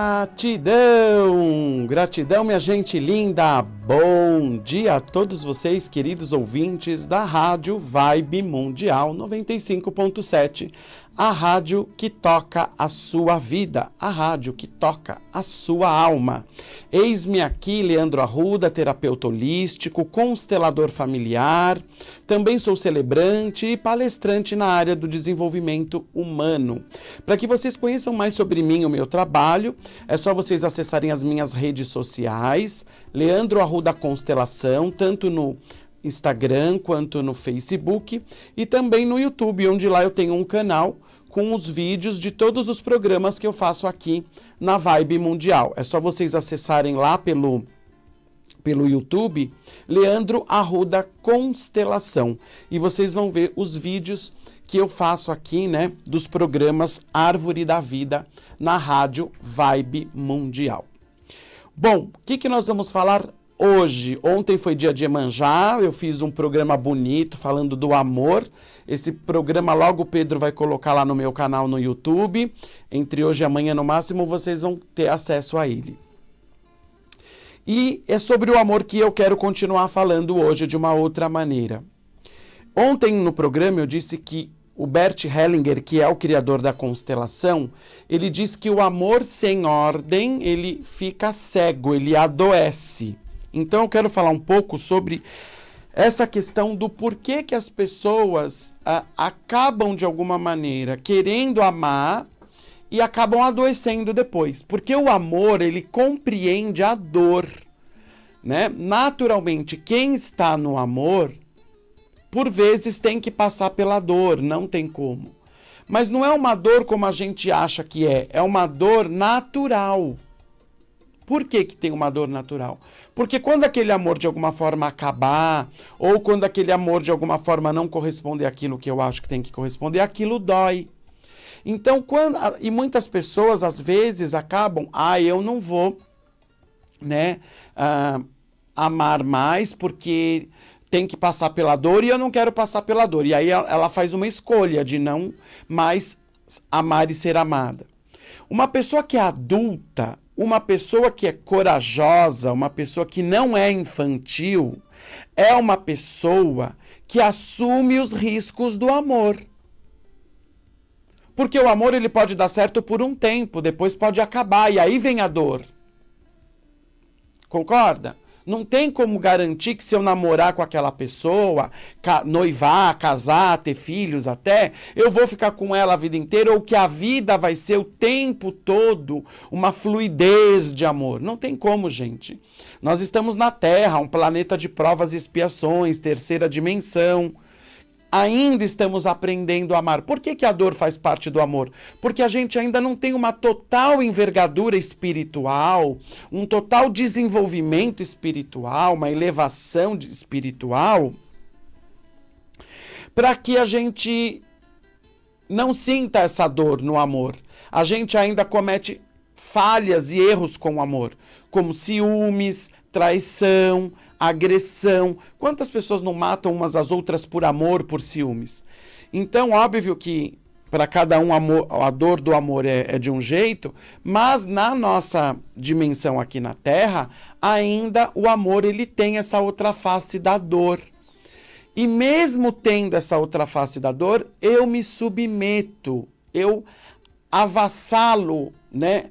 Gratidão! Gratidão, minha gente linda! Bom dia a todos vocês, queridos ouvintes da Rádio Vibe Mundial 95.7, a rádio que toca a sua vida, a rádio que toca a sua alma. Eis-me aqui, Leandro Arruda, terapeuta holístico, constelador familiar, também sou celebrante e palestrante na área do desenvolvimento humano. Para que vocês conheçam mais sobre mim e o meu trabalho, é só vocês acessarem as minhas redes sociais, Leandro Arruda Constelação, tanto no Instagram quanto no Facebook e também no YouTube, onde lá eu tenho um canal com os vídeos de todos os programas que eu faço aqui na Vibe Mundial. É só vocês acessarem lá pelo YouTube, Leandro Arruda Constelação, e vocês vão ver os vídeos que eu faço aqui, né, dos programas Árvore da Vida na Rádio Vibe Mundial. Bom, o que nós vamos falar hoje? Ontem foi dia de Iemanjá, eu fiz um programa bonito falando do amor. Esse programa logo o Pedro vai colocar lá no meu canal no YouTube. Entre hoje e amanhã, no máximo, vocês vão ter acesso a ele. E é sobre o amor que eu quero continuar falando hoje de uma outra maneira. Ontem no programa eu disse que o Bert Hellinger, que é o criador da constelação, ele diz que o amor sem ordem, ele fica cego, ele adoece. Então eu quero falar um pouco sobre essa questão do porquê que as pessoas acabam, de alguma maneira, querendo amar e acabam adoecendo depois. Porque o amor, ele compreende a dor, né? Naturalmente, quem está no amor, por vezes tem que passar pela dor, não tem como. Mas não é uma dor como a gente acha que é uma dor natural. Por que tem uma dor natural? Porque quando aquele amor de alguma forma acabar, ou quando aquele amor de alguma forma não corresponder àquilo que eu acho que tem que corresponder, aquilo dói. Então, e muitas pessoas às vezes acabam, eu não vou, né, amar mais porque tem que passar pela dor e eu não quero passar pela dor. E aí ela faz uma escolha de não mais amar e ser amada. Uma pessoa que é adulta, uma pessoa que é corajosa, uma pessoa que não é infantil, é uma pessoa que assume os riscos do amor. Porque o amor ele pode dar certo por um tempo, depois pode acabar e aí vem a dor. Concorda? Não tem como garantir que se eu namorar com aquela pessoa, noivar, casar, ter filhos até, eu vou ficar com ela a vida inteira ou que a vida vai ser o tempo todo uma fluidez de amor. Não tem como, gente. Nós estamos na Terra, um planeta de provas e expiações, terceira dimensão. Ainda estamos aprendendo a amar. Por que a dor faz parte do amor? Porque a gente ainda não tem uma total envergadura espiritual, um total desenvolvimento espiritual, uma elevação espiritual, para que a gente não sinta essa dor no amor. A gente ainda comete falhas e erros com o amor, como ciúmes, traição, agressão. Quantas pessoas não matam umas às outras por amor, por ciúmes? Então, óbvio que para cada um a dor do amor é de um jeito, mas na nossa dimensão aqui na Terra, ainda o amor ele tem essa outra face da dor. E mesmo tendo essa outra face da dor, eu me submeto, eu avassalo, né,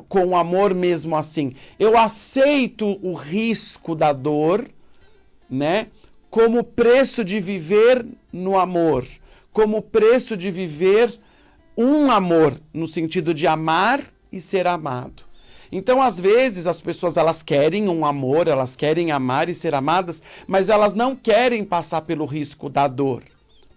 com o amor mesmo assim. Eu aceito o risco da dor, né, como preço de viver no amor, como preço de viver um amor, no sentido de amar e ser amado. Então, às vezes, as pessoas elas querem um amor, elas querem amar e ser amadas, mas elas não querem passar pelo risco da dor.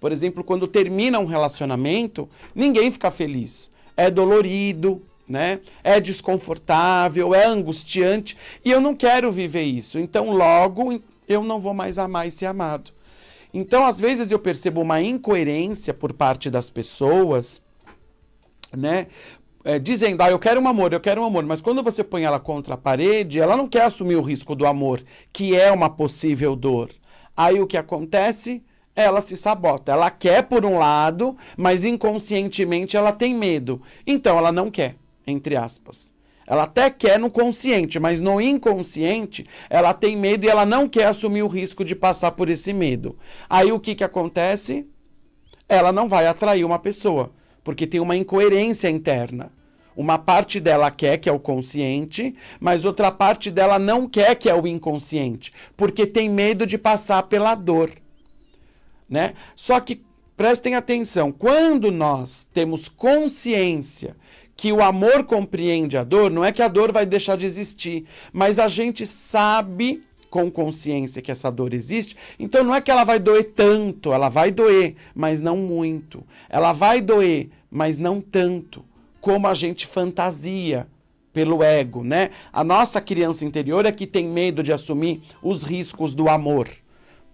Por exemplo, quando termina um relacionamento, ninguém fica feliz. É dolorido, né? É desconfortável, é angustiante, e eu não quero viver isso. Então, logo, eu não vou mais amar e ser amado. Então, às vezes, eu percebo uma incoerência por parte das pessoas, né? Dizendo, eu quero um amor, mas quando você põe ela contra a parede, ela não quer assumir o risco do amor, que é uma possível dor. Aí o que acontece? Ela se sabota. Ela quer por um lado, mas inconscientemente ela tem medo. Então ela não quer, entre aspas. Ela até quer no consciente, mas no inconsciente ela tem medo e ela não quer assumir o risco de passar por esse medo. Aí o que que acontece? Ela não vai atrair uma pessoa, porque tem uma incoerência interna. Uma parte dela quer, que é o consciente, mas outra parte dela não quer, que é o inconsciente, porque tem medo de passar pela dor, né? Só que prestem atenção, quando nós temos consciência que o amor compreende a dor, não é que a dor vai deixar de existir, mas a gente sabe com consciência que essa dor existe, então não é que ela vai doer tanto, ela vai doer, mas não muito. Ela vai doer, mas não tanto, como a gente fantasia pelo ego, né? A nossa criança interior é que tem medo de assumir os riscos do amor.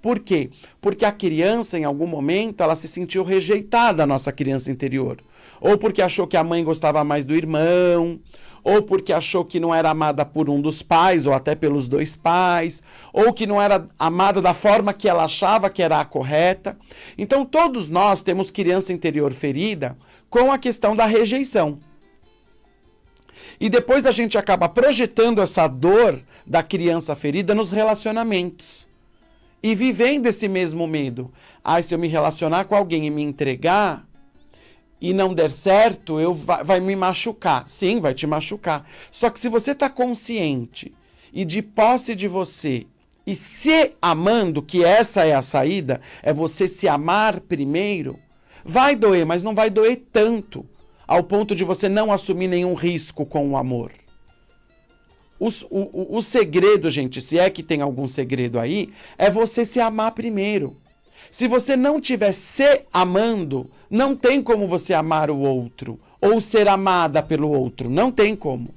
Por quê? Porque a criança, em algum momento, ela se sentiu rejeitada, a nossa criança interior. Ou porque achou que a mãe gostava mais do irmão, ou porque achou que não era amada por um dos pais, ou até pelos dois pais, ou que não era amada da forma que ela achava que era a correta. Então, todos nós temos criança interior ferida com a questão da rejeição. E depois a gente acaba projetando essa dor da criança ferida nos relacionamentos. E vivendo esse mesmo medo. Se eu me relacionar com alguém e me entregar e não der certo, vai me machucar. Sim, vai te machucar. Só que se você está consciente e de posse de você e se amando, que essa é a saída, é você se amar primeiro, vai doer, mas não vai doer tanto, ao ponto de você não assumir nenhum risco com o amor. O segredo, gente, se é que tem algum segredo aí, é você se amar primeiro. Se você não estiver se amando, não tem como você amar o outro ou ser amada pelo outro. Não tem como.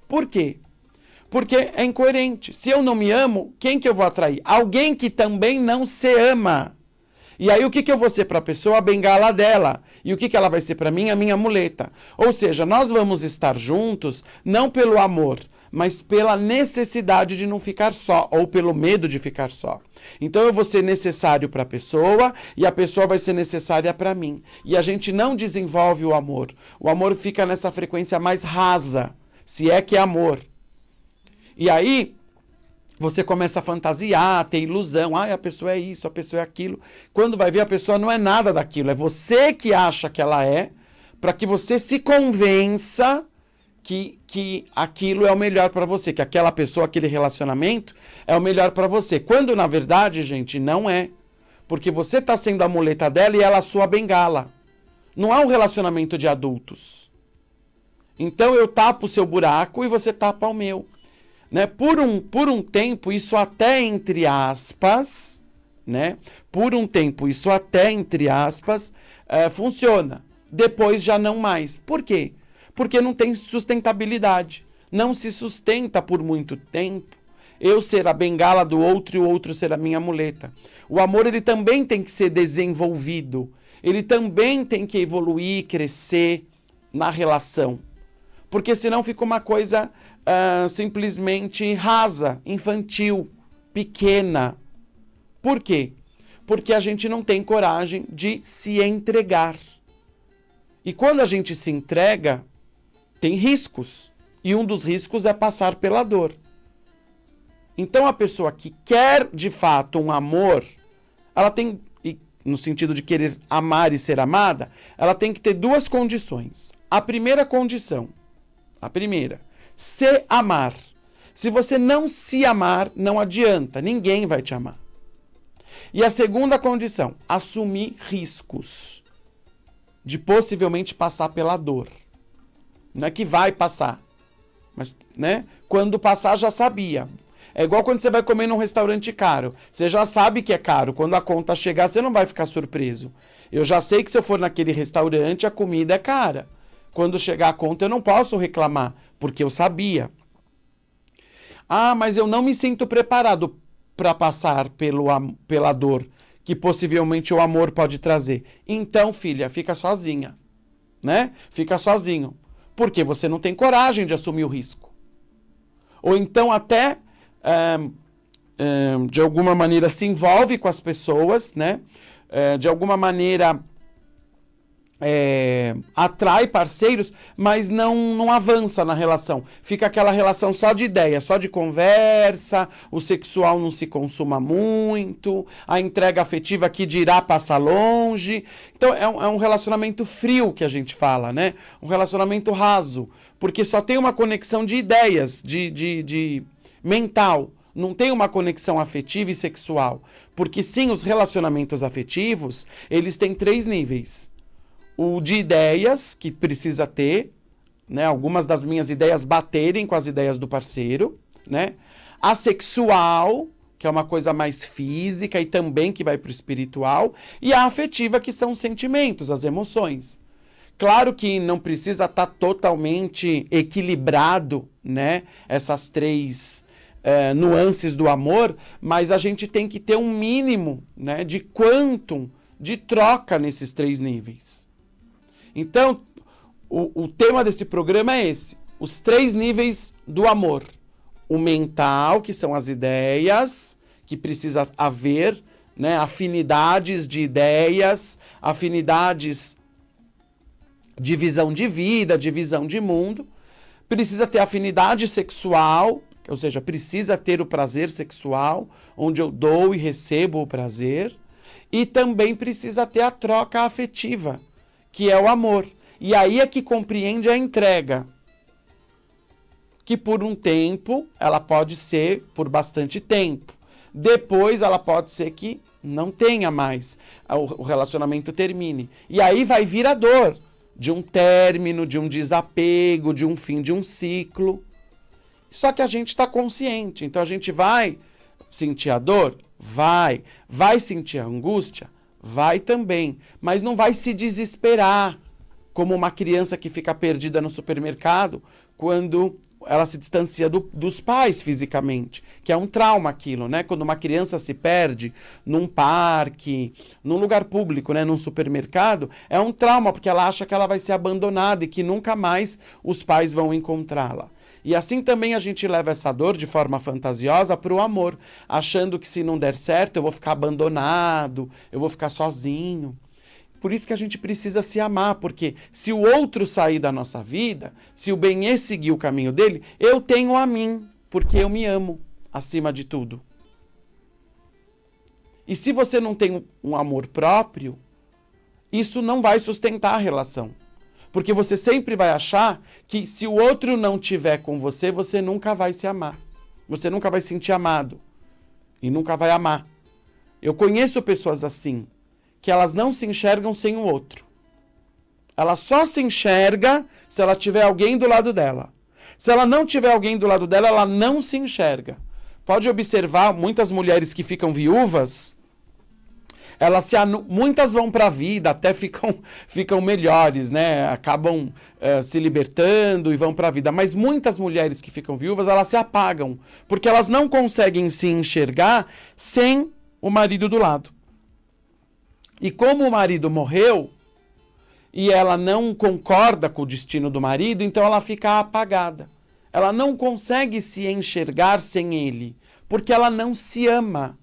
Por quê? Porque é incoerente. Se eu não me amo, quem que eu vou atrair? Alguém que também não se ama. E aí o que eu vou ser para a pessoa? A bengala dela. E o que ela vai ser para mim? A minha muleta. Ou seja, nós vamos estar juntos não pelo amor, mas pela necessidade de não ficar só, ou pelo medo de ficar só. Então eu vou ser necessário para a pessoa e a pessoa vai ser necessária para mim. E a gente não desenvolve o amor. O amor fica nessa frequência mais rasa, se é que é amor. E aí você começa a fantasiar, a ter ilusão. A pessoa é isso, a pessoa é aquilo. Quando vai ver, a pessoa não é nada daquilo. É você que acha que ela é, para que você se convença que aquilo é o melhor para você, que aquela pessoa, aquele relacionamento é o melhor para você. Quando, na verdade, gente, não é. Porque você está sendo a muleta dela e ela a sua bengala. Não é um relacionamento de adultos. Então eu tapo o seu buraco e você tapa o meu. Né? Por um tempo, isso até entre aspas, né? Por um tempo, isso até entre aspas, funciona. Depois já não mais. Por quê? Porque não tem sustentabilidade. Não se sustenta por muito tempo eu ser a bengala do outro e o outro ser a minha muleta. O amor, ele também tem que ser desenvolvido. Ele também tem que evoluir, crescer na relação. Porque senão fica uma coisa simplesmente rasa, infantil, pequena. Por quê? Porque a gente não tem coragem de se entregar. E quando a gente se entrega, tem riscos. E um dos riscos é passar pela dor. Então a pessoa que quer de fato um amor, ela tem, no sentido de querer amar e ser amada, ela tem que ter duas condições. A primeira condição, se amar. Se você não se amar, não adianta, ninguém vai te amar. E a segunda condição, assumir riscos de possivelmente passar pela dor. Não é que vai passar, mas, né? Quando passar, já sabia. É igual quando você vai comer num restaurante caro. Você já sabe que é caro. Quando a conta chegar, você não vai ficar surpreso. Eu já sei que se eu for naquele restaurante, a comida é cara. Quando chegar a conta, eu não posso reclamar, porque eu sabia. Mas eu não me sinto preparado para passar pela dor que possivelmente o amor pode trazer. Então, filha, fica sozinha, né? Fica sozinho. Porque você não tem coragem de assumir o risco. Ou então até, de alguma maneira, se envolve com as pessoas, né? De alguma maneira, atrai parceiros, mas não avança na relação. Fica aquela relação só de ideia, só de conversa, o sexual não se consuma muito, a entrega afetiva que dirá passa longe. Então é um relacionamento frio que a gente fala, né? Um relacionamento raso, porque só tem uma conexão de ideias, de mental. Não tem uma conexão afetiva e sexual. Porque sim, os relacionamentos afetivos, eles têm 3 níveis. O de ideias, que precisa ter, né? Algumas das minhas ideias baterem com as ideias do parceiro, né? A sexual, que é uma coisa mais física e também que vai para o espiritual. E a afetiva, que são os sentimentos, as emoções. Claro que não precisa estar totalmente equilibrado, né? Essas 3 nuances do amor, mas a gente tem que ter um mínimo, né, de quantum de troca nesses 3 níveis. Então, o tema desse programa é esse, os 3 níveis do amor. O mental, que são as ideias, que precisa haver, né, afinidades de ideias, afinidades de visão de vida, de visão de mundo. Precisa ter afinidade sexual, ou seja, precisa ter o prazer sexual, onde eu dou e recebo o prazer. E também precisa ter a troca afetiva, que é o amor. E aí é que compreende a entrega. Que por um tempo, ela pode ser por bastante tempo. Depois ela pode ser que não tenha mais, o relacionamento termine. E aí vai vir a dor de um término, de um desapego, de um fim de um ciclo. Só que a gente está consciente, então a gente vai sentir a dor? Vai. Vai sentir a angústia? Vai também. Mas não vai se desesperar, como uma criança que fica perdida no supermercado quando ela se distancia dos pais fisicamente, que é um trauma aquilo, né? Quando uma criança se perde num parque, num lugar público, né? Num supermercado, é um trauma, porque ela acha que ela vai ser abandonada e que nunca mais os pais vão encontrá-la. E assim também a gente leva essa dor de forma fantasiosa para o amor, achando que se não der certo eu vou ficar abandonado, eu vou ficar sozinho. Por isso que a gente precisa se amar, porque se o outro sair da nossa vida, se o bem seguir o caminho dele, eu tenho a mim, porque eu me amo acima de tudo. E se você não tem um amor próprio, isso não vai sustentar a relação. Porque você sempre vai achar que se o outro não tiver com você, você nunca vai se amar. Você nunca vai se sentir amado. E nunca vai amar. Eu conheço pessoas assim, que elas não se enxergam sem o outro. Ela só se enxerga se ela tiver alguém do lado dela. Se ela não tiver alguém do lado dela, ela não se enxerga. Pode observar muitas mulheres que ficam viúvas, muitas vão para a vida, até ficam melhores, né? Acabam se libertando e vão para a vida. Mas muitas mulheres que ficam viúvas, elas se apagam, porque elas não conseguem se enxergar sem o marido do lado. E como o marido morreu, e ela não concorda com o destino do marido, então ela fica apagada. Ela não consegue se enxergar sem ele, porque ela não se ama.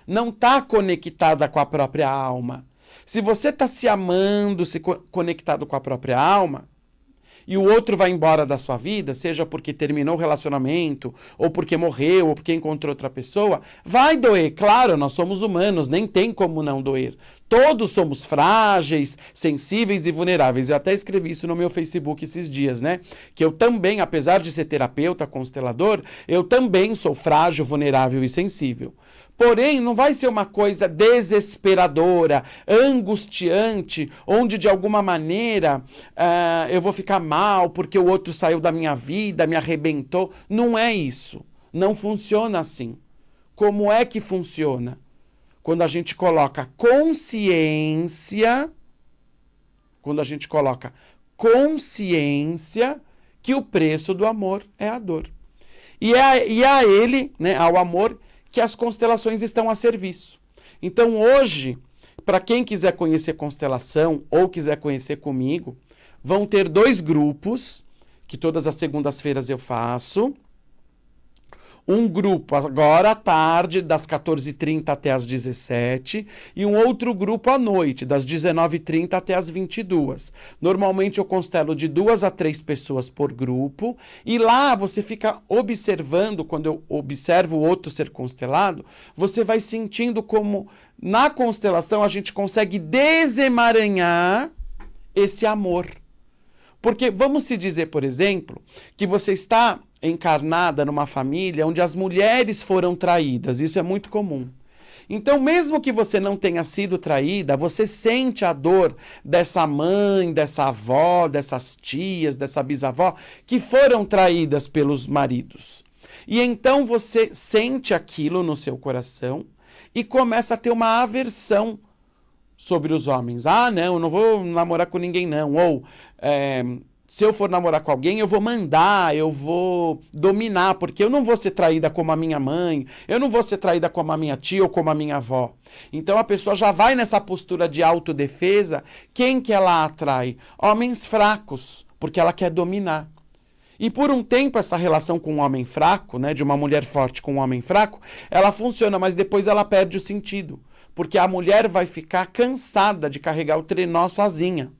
Não está conectada com a própria alma. Se você está se amando, conectado com a própria alma, e o outro vai embora da sua vida, seja porque terminou o relacionamento, ou porque morreu, ou porque encontrou outra pessoa, vai doer. Claro, nós somos humanos, nem tem como não doer. Todos somos frágeis, sensíveis e vulneráveis. Eu até escrevi isso no meu Facebook esses dias, né? Que eu também, apesar de ser terapeuta, constelador, eu também sou frágil, vulnerável e sensível. Porém, não vai ser uma coisa desesperadora, angustiante, onde de alguma maneira eu vou ficar mal porque o outro saiu da minha vida, me arrebentou. Não é isso. Não funciona assim. Como é que funciona? Quando a gente coloca consciência, que o preço do amor é a dor. E é a ele, né, ao amor, que as constelações estão a serviço. Então hoje, para quem quiser conhecer constelação ou quiser conhecer comigo, vão ter 2 grupos, que todas as segundas-feiras eu faço. Um grupo agora à tarde, das 14h30 até as 17h, e um outro grupo à noite, das 19h30 até as 22h. Normalmente eu constelo de 2 a 3 pessoas por grupo, e lá você fica observando, quando eu observo o outro ser constelado, você vai sentindo como na constelação a gente consegue desemaranhar esse amor. Porque vamos se dizer, por exemplo, que você está encarnada numa família onde as mulheres foram traídas. Isso é muito comum. Então, mesmo que você não tenha sido traída, você sente a dor dessa mãe, dessa avó, dessas tias, dessa bisavó, que foram traídas pelos maridos. E então você sente aquilo no seu coração e começa a ter uma aversão sobre os homens. Ah, não, eu não vou namorar com ninguém, não. Ou, se eu for namorar com alguém, eu vou mandar, eu vou dominar, porque eu não vou ser traída como a minha mãe, eu não vou ser traída como a minha tia ou como a minha avó. Então a pessoa já vai nessa postura de autodefesa. Quem que ela atrai? Homens fracos, porque ela quer dominar. E por um tempo essa relação com um homem fraco, né, de uma mulher forte com um homem fraco, ela funciona, mas depois ela perde o sentido. Porque a mulher vai ficar cansada de carregar o trenó sozinha.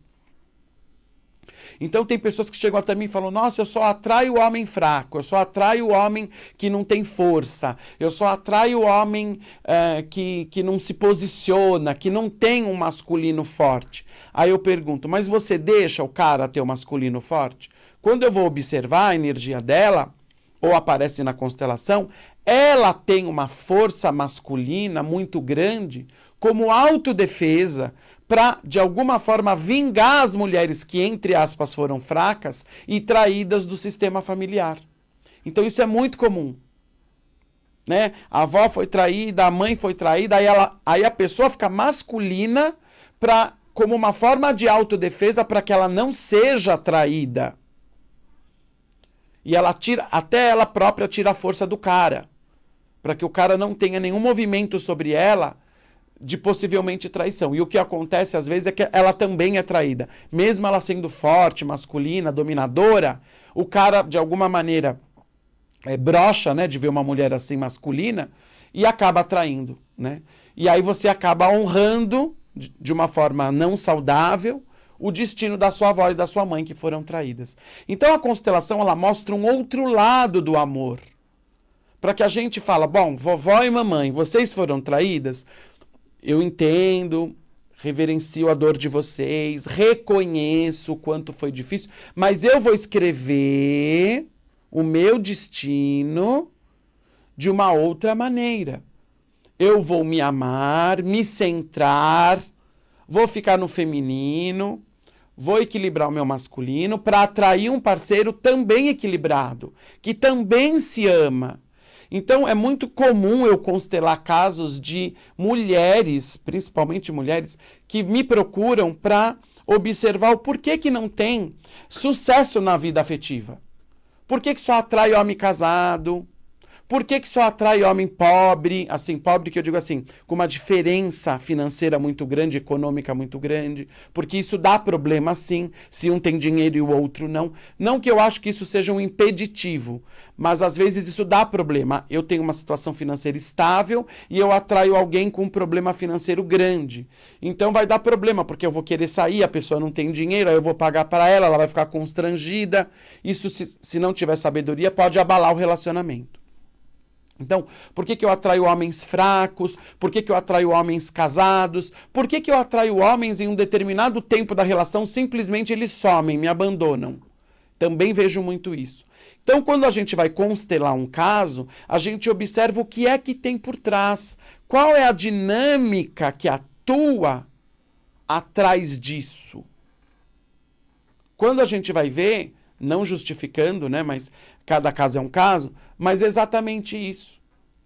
Então tem pessoas que chegam até mim e falam: nossa, eu só atraio o homem fraco, eu só atraio o homem que não tem força, eu só atraio o homem que não se posiciona, que não tem um masculino forte. Aí eu pergunto: mas você deixa o cara ter um masculino forte? Quando eu vou observar a energia dela, ou aparece na constelação, ela tem uma força masculina muito grande como autodefesa para, de alguma forma, vingar as mulheres que, entre aspas, foram fracas e traídas do sistema familiar. Então isso é muito comum. Né? A avó foi traída, a mãe foi traída, aí a pessoa fica masculina como uma forma de autodefesa para que ela não seja traída. E ela até ela própria tira a força do cara, para que o cara não tenha nenhum movimento sobre ela de possivelmente traição. E o que acontece às vezes é que ela também é traída. Mesmo ela sendo forte, masculina, dominadora, o cara de alguma maneira brocha, né, de ver uma mulher assim masculina e acaba traindo, né? E aí você acaba honrando de uma forma não saudável o destino da sua avó e da sua mãe que foram traídas. Então a constelação ela mostra um outro lado do amor. Para que a gente fala: bom, vovó e mamãe, vocês foram traídas? Eu entendo, reverencio a dor de vocês, reconheço o quanto foi difícil, mas eu vou escrever o meu destino de uma outra maneira. Eu vou me amar, me centrar, vou ficar no feminino, vou equilibrar o meu masculino para atrair um parceiro também equilibrado, que também se ama. Então é muito comum eu constelar casos de mulheres, principalmente mulheres, que me procuram para observar o porquê que não tem sucesso na vida afetiva. Por que só atrai homem casado? Por que só atrai homem pobre? Assim, pobre que eu digo assim, com uma diferença financeira muito grande, econômica muito grande. Porque isso dá problema sim, se um tem dinheiro e o outro não. Não que eu acho que isso seja um impeditivo, mas às vezes isso dá problema. Eu tenho uma situação financeira estável e eu atraio alguém com um problema financeiro grande. Então vai dar problema, porque eu vou querer sair, a pessoa não tem dinheiro, aí eu vou pagar para ela, ela vai ficar constrangida. Isso, se não tiver sabedoria, pode abalar o relacionamento. Então, por que eu atraio homens fracos? Por que eu atraio homens casados? Por que eu atraio homens em um determinado tempo da relação, simplesmente eles somem, me abandonam? Também vejo muito isso. Então, quando a gente vai constelar um caso, a gente observa o que é que tem por trás. Qual é a dinâmica que atua atrás disso? Quando a gente vai ver, não justificando, né, mas cada caso é um caso, mas exatamente isso,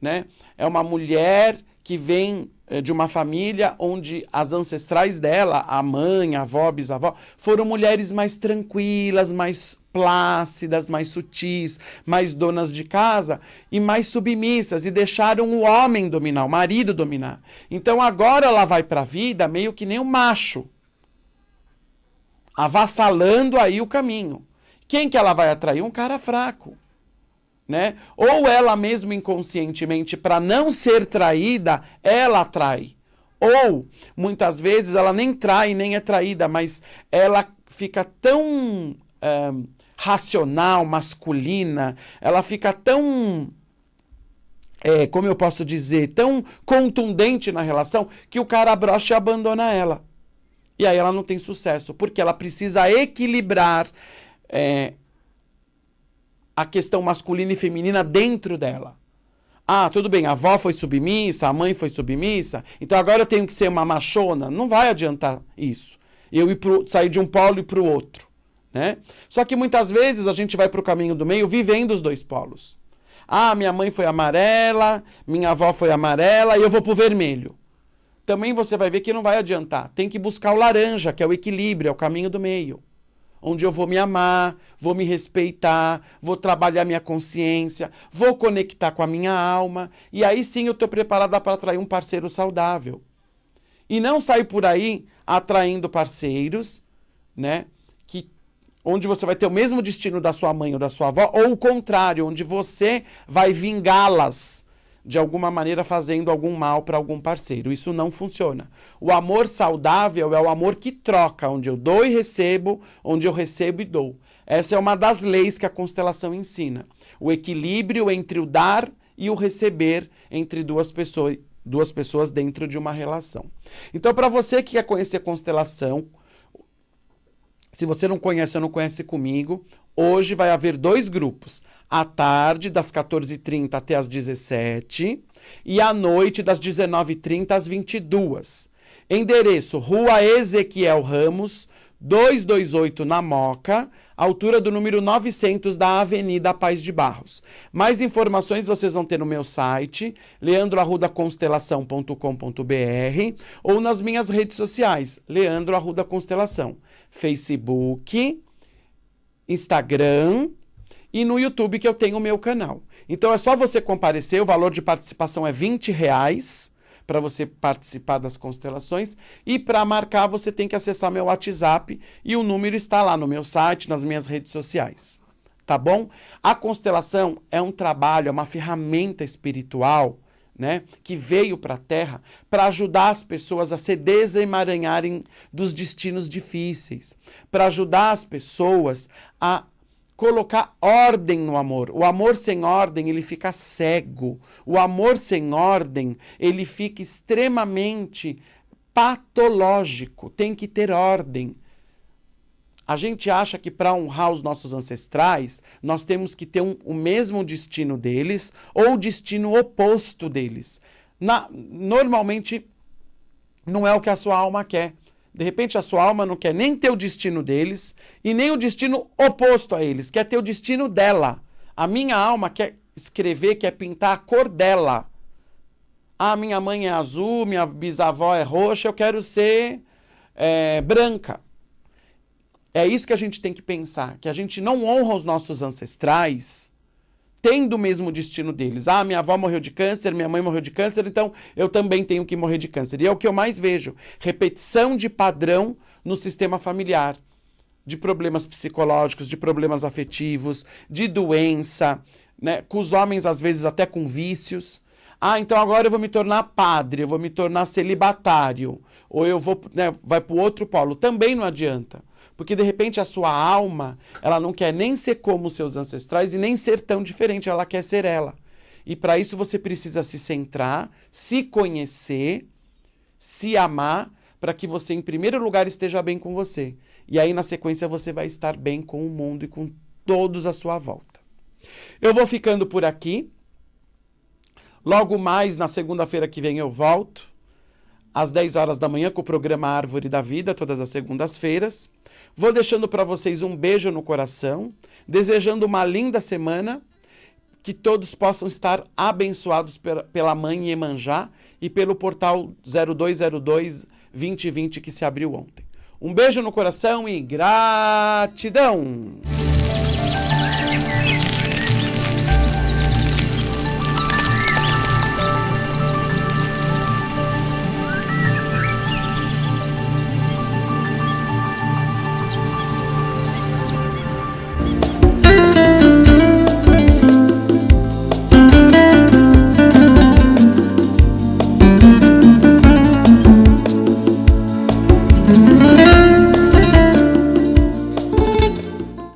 né? É uma mulher que vem de uma família onde as ancestrais dela, a mãe, a avó, a bisavó, foram mulheres mais tranquilas, mais plácidas, mais sutis, mais donas de casa e mais submissas, e deixaram o homem dominar, o marido dominar. Então agora ela vai para a vida meio que nem um macho, avassalando aí o caminho. Quem que ela vai atrair? Um cara fraco. né? Ou ela mesmo inconscientemente, para não ser traída, ela atrai. Ou, muitas vezes, ela nem trai, nem é traída, mas ela fica tão racional, masculina, ela fica tão, como eu posso dizer, tão contundente na relação, que o cara brocha e abandona ela. E aí ela não tem sucesso, porque ela precisa equilibrar a questão masculina e feminina dentro dela. Ah, tudo bem, a avó foi submissa, a mãe foi submissa, então agora eu tenho que ser uma machona. Não vai adiantar isso. Eu sair de um polo e para o outro, né? Só que muitas vezes a gente vai para o caminho do meio vivendo os dois polos. Ah, minha mãe foi amarela, minha avó foi amarela e eu vou para o vermelho. Também você vai ver que não vai adiantar. Tem que buscar o laranja, que é o equilíbrio, é o caminho do meio. Onde eu vou me amar, vou me respeitar, vou trabalhar minha consciência, vou conectar com a minha alma, e aí sim eu estou preparada para atrair um parceiro saudável. E não sair por aí atraindo parceiros, né, onde você vai ter o mesmo destino da sua mãe ou da sua avó, ou o contrário, onde você vai vingá-las de alguma maneira fazendo algum mal para algum parceiro. Isso não funciona. O amor saudável é o amor que troca, onde eu dou e recebo, onde eu recebo e dou. Essa é uma das leis que a constelação ensina. O equilíbrio entre o dar e o receber entre duas pessoas dentro de uma relação. Então, para você que quer conhecer constelação, se você não conhece ou não conhece comigo, hoje vai haver 2 grupos. À tarde, das 14h30 até as 17h, e à noite, das 19h30 às 22h. Endereço: Rua Ezequiel Ramos, 228 na Moca, altura do número 900 da Avenida Paz de Barros. Mais informações vocês vão ter no meu site, leandroarrudaconstelação.com.br, ou nas minhas redes sociais, Leandro Arruda Constelação, Facebook, Instagram e no YouTube, que eu tenho o meu canal. Então é só você comparecer, o valor de participação é R$20 para você participar das constelações, e para marcar você tem que acessar meu WhatsApp e o número está lá no meu site, nas minhas redes sociais, tá bom? A constelação é um trabalho, é uma ferramenta espiritual, né, que veio para a Terra para ajudar as pessoas a se desemaranharem dos destinos difíceis, para ajudar as pessoas a colocar ordem no amor. O amor sem ordem, ele fica cego. O amor sem ordem, ele fica extremamente patológico. Tem que ter ordem. A gente acha que para honrar os nossos ancestrais, nós temos que ter o mesmo destino deles ou o destino oposto deles. Normalmente, não é o que a sua alma quer. De repente, a sua alma não quer nem ter o destino deles e nem o destino oposto a eles. Quer ter o destino dela. A minha alma quer escrever, quer pintar a cor dela. Ah, minha mãe é azul, minha bisavó é roxa, eu quero ser branca. É isso que a gente tem que pensar, que a gente não honra os nossos ancestrais tendo o mesmo destino deles. Ah, minha avó morreu de câncer, minha mãe morreu de câncer, então eu também tenho que morrer de câncer. E é o que eu mais vejo, repetição de padrão no sistema familiar, de problemas psicológicos, de problemas afetivos, de doença, né? Com os homens às vezes até com vícios. Ah, então agora eu vou me tornar padre, eu vou me tornar celibatário, ou eu vou, né, vai para o outro polo. Também não adianta. Porque, de repente, a sua alma, ela não quer nem ser como os seus ancestrais e nem ser tão diferente, ela quer ser ela. E para isso você precisa se centrar, se conhecer, se amar, para que você, em primeiro lugar, esteja bem com você. E aí, na sequência, você vai estar bem com o mundo e com todos à sua volta. Eu vou ficando por aqui. Logo mais, na segunda-feira que vem, eu volto, às 10 horas da manhã, com o programa Árvore da Vida, todas as segundas-feiras. Vou deixando para vocês um beijo no coração, desejando uma linda semana, que todos possam estar abençoados pela Mãe Iemanjá e pelo portal 0202-2020 que se abriu ontem. Um beijo no coração e gratidão!